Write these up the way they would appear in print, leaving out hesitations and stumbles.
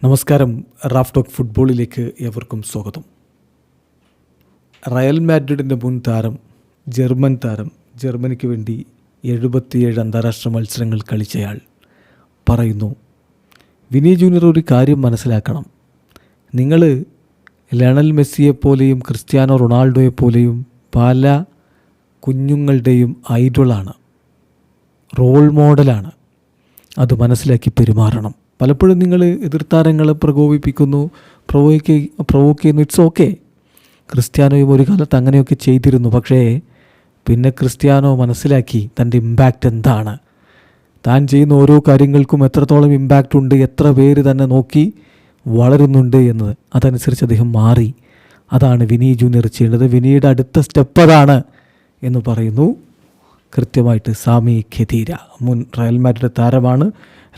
നമസ്കാരം. Raf talk ഫുട്ബോളിലേക്ക് ഏവർക്കും സ്വാഗതം. റയൽ മാഡ്രിഡിൻ്റെ മുൻ താരം, ജർമ്മൻ താരം, ജർമ്മനിക്ക് വേണ്ടി 77 അന്താരാഷ്ട്ര മത്സരങ്ങൾ കളിച്ചയാൾ പറയുന്നു, വിനി ജൂനിയർ ഒരു കാര്യം മനസ്സിലാക്കണം. നിങ്ങൾ ലയണൽ മെസ്സിയെപ്പോലെയും ക്രിസ്ത്യാനോ റൊണാൾഡോയെപ്പോലെയും പല കുഞ്ഞുങ്ങളുടെയും ഐഡോളാണ്, റോൾ മോഡലാണ്. അത് മനസ്സിലാക്കി പെരുമാറണം. പലപ്പോഴും നിങ്ങൾ എതിർത്താരങ്ങളെ പ്രകോപിപ്പിക്കുന്നു, പ്രൊവോക്ക് ചെയ്യുന്നു. It's okay. ക്രിസ്ത്യാനോയും ഒരു കാലത്ത് അങ്ങനെയൊക്കെ ചെയ്തിരുന്നു. പക്ഷേ പിന്നെ ക്രിസ്ത്യാനോ മനസ്സിലാക്കി തൻ്റെ ഇമ്പാക്റ്റ് എന്താണ്, താൻ ചെയ്യുന്ന ഓരോ കാര്യങ്ങൾക്കും എത്രത്തോളം ഇമ്പാക്റ്റ് ഉണ്ട്, എത്ര പേര് തന്നെ നോക്കി വളരുന്നുണ്ട് എന്നത്. അതനുസരിച്ച് അദ്ദേഹം മാറി. അതാണ് വിനി ജൂനിയർ ചെയ്യേണ്ടത്. വിനിയുടെ അടുത്ത സ്റ്റെപ്പ് അതാണ് എന്ന് പറയുന്നു കൃത്യമായിട്ട് സാമി ഖെദീര. മുൻ റയൽ മാഡ്രിഡ് താരമാണ്.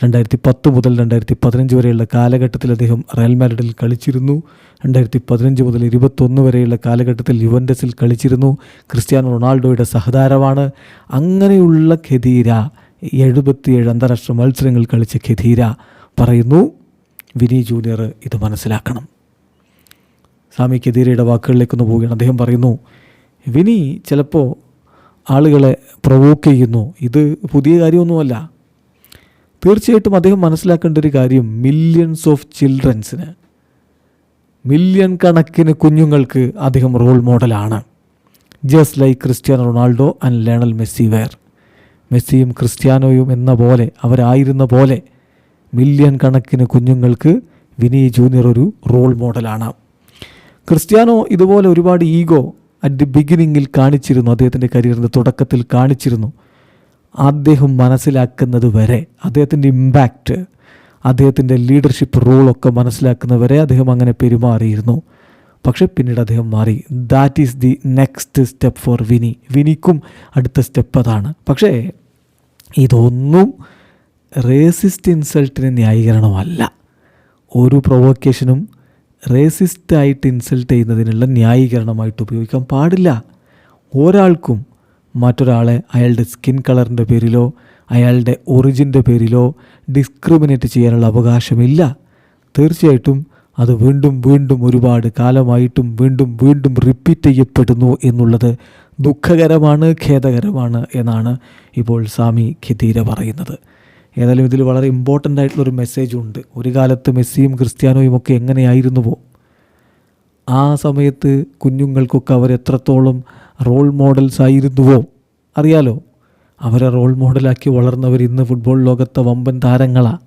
2010 മുതൽ 2015 വരെയുള്ള കാലഘട്ടത്തിൽ അദ്ദേഹം റയൽ മാഡ്രിഡിൽ കളിച്ചിരുന്നു. 2015 മുതൽ 2021 വരെയുള്ള കാലഘട്ടത്തിൽ യുവൻറ്റസിൽ കളിച്ചിരുന്നു. ക്രിസ്ത്യാനോ റൊണാൾഡോയുടെ സഹതാരമാണ്. അങ്ങനെയുള്ള ഖെദീര, 77 അന്താരാഷ്ട്ര മത്സരങ്ങൾ കളിച്ച ഖെദീര പറയുന്നു, വിനി ജൂനിയർ ഇത് മനസ്സിലാക്കണം. സാമി ഖെദീരയുടെ വാക്കുകളിലേക്കൊന്ന് പോവുകയാണ്. അദ്ദേഹം പറയുന്നു, വിനി ചിലപ്പോൾ ആളുകളെ പ്രൊവോക്ക് ചെയ്യുന്നു. ഇത് പുതിയ കാര്യമൊന്നുമല്ല. തീർച്ചയായിട്ടും അദ്ദേഹം മനസ്സിലാക്കേണ്ട ഒരു കാര്യം, മില്യൺസ് ഓഫ് ചിൽഡ്രൻസിന്, മില്യൺ കണക്കിന് കുഞ്ഞുങ്ങൾക്ക് അദ്ദേഹം റോൾ മോഡലാണ്. Just like Cristiano Ronaldo and Lionel Messi were. മെസ്സിയും ക്രിസ്ത്യാനോയും എന്ന പോലെ, അവരായിരുന്ന പോലെ മില്യൺ കണക്കിന് കുഞ്ഞുങ്ങൾക്ക് വിനി ജൂനിയർ ഒരു റോൾ മോഡലാണ്. ക്രിസ്ത്യാനോ ഇതുപോലെ ഒരുപാട് ഈഗോ അറ്റ് ദി ബിഗിനിങ്ങിൽ കാണിച്ചിരുന്നു. അദ്ദേഹത്തിൻ്റെ കരിയറിൻ്റെ തുടക്കത്തിൽ കാണിച്ചിരുന്നു. അദ്ദേഹം മനസ്സിലാക്കുന്നത് വരെ, അദ്ദേഹത്തിൻ്റെ ഇമ്പാക്റ്റ്, അദ്ദേഹത്തിൻ്റെ ലീഡർഷിപ്പ് റോളൊക്കെ മനസ്സിലാക്കുന്നവരെ അദ്ദേഹം അങ്ങനെ പെരുമാറിയിരുന്നു. പക്ഷേ പിന്നീട് അദ്ദേഹം മാറി. That is the next step for Vini. വിനിക്കും അടുത്ത സ്റ്റെപ്പ് അതാണ്. പക്ഷേ ഇതൊന്നും റേസിസ്റ്റ് ഇൻസൾട്ടിന് ന്യായീകരണമല്ല. ഒരു പ്രൊവോക്കേഷനും റേസിസ്റ്റായിട്ട് ഇൻസൾട്ട് ചെയ്യുന്നതിനുള്ള ന്യായീകരണമായിട്ട് ഉപയോഗിക്കാൻ പാടില്ല. ഒരാൾക്കും മറ്റൊരാളെ അയാളുടെ സ്കിൻ കളറിൻ്റെ പേരിലോ അയാളുടെ ഒറിജിൻ്റെ പേരിലോ ഡിസ്ക്രിമിനേറ്റ് ചെയ്യാനുള്ള അവകാശമില്ല. തീർച്ചയായിട്ടും അത് വീണ്ടും വീണ്ടും ഒരുപാട് കാലമായിട്ടും വീണ്ടും വീണ്ടും റിപ്പീറ്റ് ചെയ്യപ്പെടുന്നു എന്നുള്ളത് ദുഃഖകരമാണ്, ഖേദകരമാണ് എന്നാണ് ഇപ്പോൾ സാമി ഖെദീര പറയുന്നത്. ഏതായാലും ഇതിൽ വളരെ ഇമ്പോർട്ടൻ്റ് ആയിട്ടുള്ളൊരു മെസ്സേജ് ഉണ്ട്. ഒരു കാലത്ത് മെസ്സിയും ക്രിസ്ത്യാനോയും ഒക്കെ എങ്ങനെയായിരുന്നുവോ ആ സമയത്ത് കുഞ്ഞുങ്ങൾക്കൊക്കെ അവരെത്രത്തോളം റോൾ മോഡൽസ് ആയിരുന്നുവോ അറിയാലോ. അവരെ റോൾ മോഡലാക്കി വളർന്നവർ ഇന്ന് ഫുട്ബോൾ ലോകത്തെ വമ്പൻ താരങ്ങളാണ്.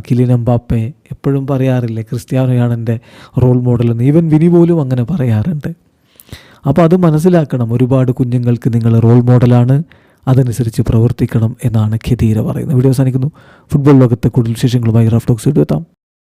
കിലിയൻ എംബാപ്പെ എപ്പോഴും പറയാറില്ലേ, ക്രിസ്ത്യാനോയാണ് എൻ്റെ റോൾ മോഡലെന്ന്. ഈവൻ വിനി പോലും അങ്ങനെ പറയാറുണ്ട്. അപ്പോൾ അത് മനസ്സിലാക്കണം. ഒരുപാട് കുഞ്ഞുങ്ങൾക്ക് നിങ്ങൾ റോൾ മോഡലാണ്, അതനുസരിച്ച് പ്രവർത്തിക്കണം എന്നാണ് ഖെദീര പറയുന്നത്. വീഡിയോ അവസാനിക്കുന്നു. ഫുട്ബോൾ ലോകത്തെ കൂടുതൽ വിശേഷങ്ങളുമായി റാഫ് ടോക്സ് എത്താം.